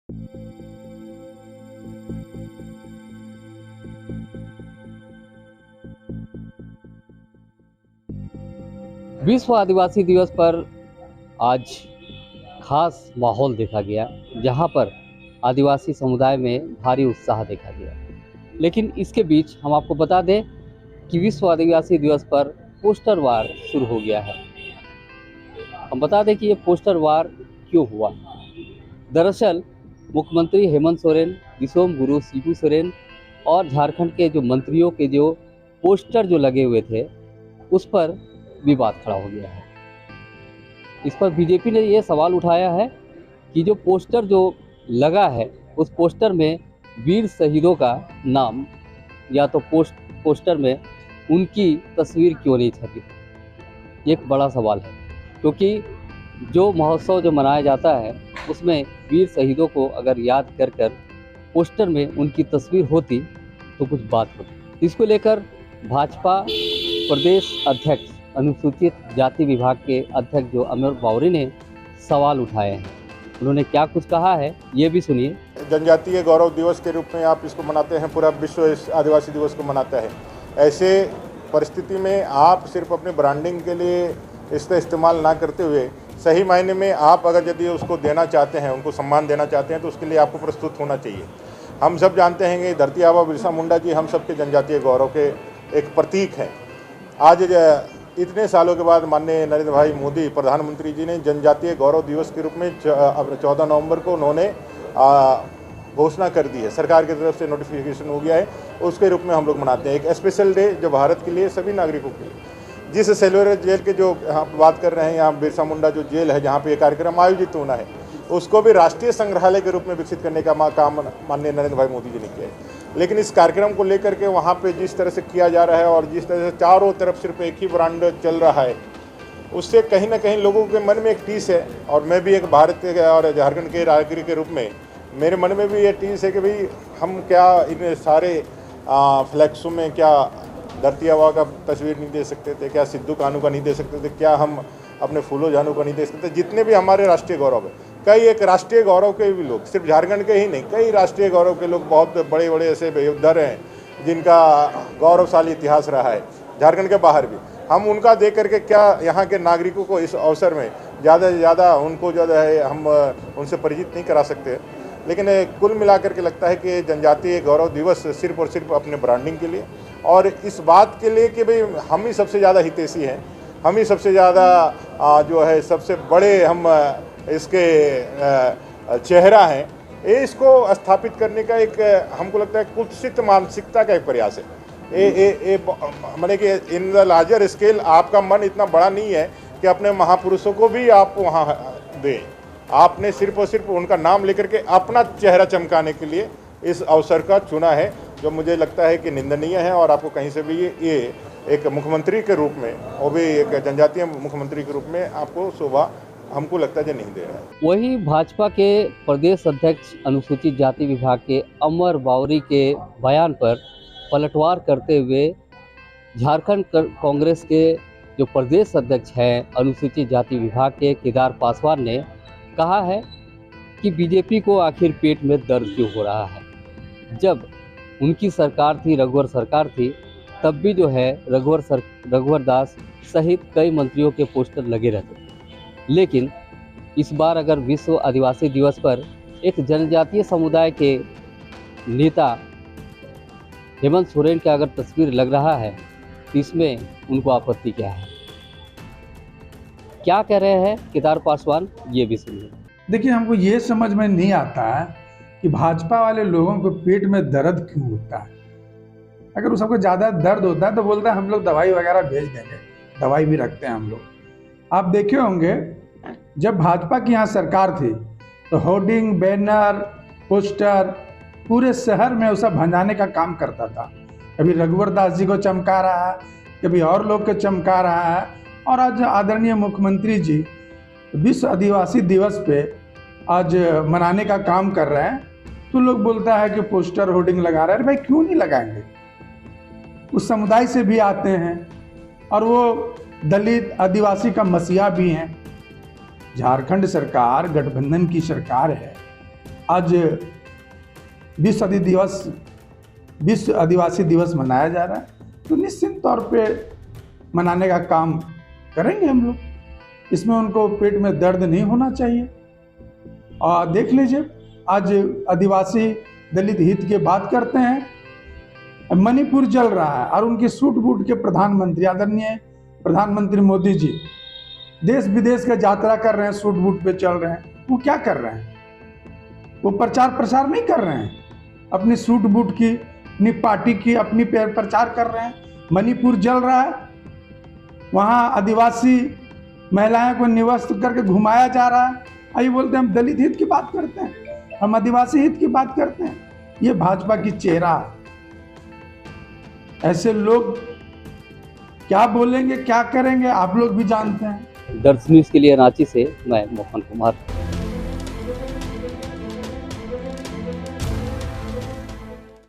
विश्व आदिवासी दिवस पर आज खास माहौल देखा गया, जहां पर आदिवासी समुदाय में भारी उत्साह देखा गया। लेकिन इसके बीच हम आपको बता दें कि विश्व आदिवासी दिवस पर पोस्टर वार शुरू हो गया है। हम बता दें कि ये पोस्टर वार क्यों हुआ। दरअसल मुख्यमंत्री हेमंत सोरेन, दिसोम गुरु शिबू सोरेन और झारखंड के जो मंत्रियों के जो पोस्टर जो लगे हुए थे, उस पर विवाद खड़ा हो गया है। इस पर बीजेपी ने ये सवाल उठाया है कि जो पोस्टर जो लगा है, उस पोस्टर में वीर शहीदों का नाम या तो पोस्टर में उनकी तस्वीर क्यों नहीं छपी। ये एक बड़ा सवाल है, क्योंकि जो महोत्सव जो मनाया जाता है उसमें वीर शहीदों को अगर याद कर कर पोस्टर में उनकी तस्वीर होती तो कुछ बात होती। इसको लेकर भाजपा प्रदेश अध्यक्ष अनुसूचित जाति विभाग के अध्यक्ष जो अमर बावरी ने सवाल उठाए हैं। उन्होंने क्या कुछ कहा है, ये भी सुनिए। जनजातीय गौरव दिवस के रूप में आप इसको मनाते हैं, पूरा विश्व इस आदिवासी दिवस को मनाता है। ऐसे परिस्थिति में आप सिर्फ अपने ब्रांडिंग के लिए इसका इस्तेमाल ना करते हुए सही मायने में आप अगर यदि उसको देना चाहते हैं, उनको सम्मान देना चाहते हैं, तो उसके लिए आपको प्रस्तुत होना चाहिए। हम सब जानते हैं कि धरती आबा बिरसा मुंडा जी हम सबके जनजातीय गौरव के एक प्रतीक हैं। आज इतने सालों के बाद माननीय नरेंद्र भाई मोदी प्रधानमंत्री जी ने जनजातीय गौरव दिवस के रूप में 14 नवंबर को उन्होंने घोषणा कर दी है। सरकार की तरफ से नोटिफिकेशन हो गया है, उसके रूप में हम लोग मनाते हैं एक स्पेशल डे जो भारत के लिए, सभी नागरिकों के लिए। जिस सेलुलर जेल के जो आप बात कर रहे हैं, यहाँ बिरसा मुंडा जो जेल है जहाँ पे ये कार्यक्रम आयोजित होना है, उसको भी राष्ट्रीय संग्रहालय के रूप में विकसित करने का काम माननीय नरेंद्र भाई मोदी जी ने किया है। लेकिन इस कार्यक्रम को लेकर के वहाँ पे जिस तरह से किया जा रहा है और जिस तरह से चारों तरफ सिर्फ एक ही ब्रांड चल रहा है, उससे कहीं ना कहीं लोगों के मन में एक टीस है। और मैं भी एक भारत के और झारखंड के नागरिक के रूप में मेरे मन में भी ये टीस है कि भाई हम क्या इन सारे फ्लैक्सों में क्या धरती आबा का तस्वीर नहीं दे सकते थे, क्या सिद्धू कानू का नहीं दे सकते थे, क्या हम अपने फूलो जानू का नहीं दे सकते। जितने भी हमारे राष्ट्रीय गौरव है, कई एक राष्ट्रीय गौरव के भी लोग, सिर्फ झारखंड के ही नहीं, कई राष्ट्रीय गौरव के लोग, बहुत बड़े बड़े ऐसे योद्धा हैं जिनका गौरवशाली इतिहास रहा है झारखंड के बाहर भी। हम उनका देख करके क्या यहाँ के नागरिकों को इस अवसर में ज़्यादा से ज़्यादा उनको जो है हम उनसे परिचित नहीं करा सकते। लेकिन कुल मिलाकर के लगता है कि जनजातीय गौरव दिवस सिर्फ और सिर्फ अपने ब्रांडिंग के लिए और इस बात के लिए कि भाई हम ही सबसे ज़्यादा हितैषी हैं, हम ही सबसे ज़्यादा जो है सबसे बड़े हम इसके चेहरा हैं, ये इसको स्थापित करने का एक हमको लगता है कुत्सित मानसिकता का एक प्रयास है। माने कि इन द लार्जर स्केल आपका मन इतना बड़ा नहीं है कि अपने महापुरुषों को भी आप वहाँ दें। आपने सिर्फ और सिर्फ उनका नाम लेकर के अपना चेहरा चमकाने के लिए इस अवसर का चुना है, जो मुझे लगता है कि निंदनीय है। और आपको कहीं से भी ये एक मुख्यमंत्री के रूप में, वो भी एक जनजातीय मुख्यमंत्री के रूप में आपको शोभा हमको लगता है नहीं दे रहा है। वही भाजपा के प्रदेश अध्यक्ष अनुसूचित जाति विभाग के अमर बावरी के बयान पर पलटवार करते हुए झारखंड कांग्रेस के जो प्रदेश अध्यक्ष हैं अनुसूचित जाति विभाग के केदार पासवान ने कहा है कि बीजेपी को आखिर पेट में दर्द क्यों हो रहा है। जब उनकी सरकार थी, रघुवर सरकार थी, तब भी जो है रघुवर दास सहित कई मंत्रियों के पोस्टर लगे रहते थे। लेकिन इस बार अगर विश्व आदिवासी दिवस पर एक जनजातीय समुदाय के नेता हेमंत सोरेन का अगर तस्वीर लग रहा है, तो इसमें उनको आपत्ति क्या है, क्या कह रहे हैं केदार पासवान, ये भी सुनिए। देखिए, हमको ये समझ में नहीं आता है कि भाजपा वाले लोगों को पेट में दर्द क्यों होता है। अगर उस सबको ज़्यादा दर्द होता है तो बोलते हैं हम लोग दवाई वगैरह भेज देंगे, दवाई भी रखते हैं हम लोग। आप देखे होंगे जब भाजपा की यहाँ सरकार थी तो होर्डिंग, बैनर, पोस्टर पूरे शहर में उसे भंजाने का काम करता था। कभी रघुवर दास जी को चमका रहा है, कभी और लोग को चमका रहा है। और आज आदरणीय मुख्यमंत्री जी विश्व आदिवासी दिवस पे आज मनाने का काम कर रहे हैं, तो लोग बोलता है कि पोस्टर होर्डिंग लगा रहे हैं। भाई क्यों नहीं लगाएंगे, उस समुदाय से भी आते हैं और वो दलित आदिवासी का मसीहा भी हैं। झारखंड सरकार गठबंधन की सरकार है, आज विश्व आदिवासी दिवस मनाया जा रहा है, तो निश्चित तौर पे मनाने का काम करेंगे हम लोग। इसमें उनको पेट में दर्द नहीं होना चाहिए। और देख लीजिए, आज आदिवासी दलित हित की बात करते हैं। मणिपुर जल रहा है और उनके सूट बूट के प्रधानमंत्री, आदरणीय प्रधानमंत्री मोदी जी देश विदेश का यात्रा कर रहे हैं, सूट बूट पे चल रहे हैं। वो क्या कर रहे हैं? वो प्रचार प्रसार नहीं कर रहे हैं, अपनी सूट बूट की, अपनी पार्टी की, अपनी प्रचार कर रहे हैं। मणिपुर जल रहा है, वहाँ आदिवासी महिलाएं को निवस्त्र करके घुमाया जा रहा है। आइए बोलते हैं हम दलित हित की बात करते हैं, हम आदिवासी हित की बात करते हैं। ये भाजपा की चेहरा है। ऐसे लोग क्या बोलेंगे, क्या करेंगे, आप लोग भी जानते हैं। दर्श न्यूज़ के लिए रांची से मैं मोहन कुमार।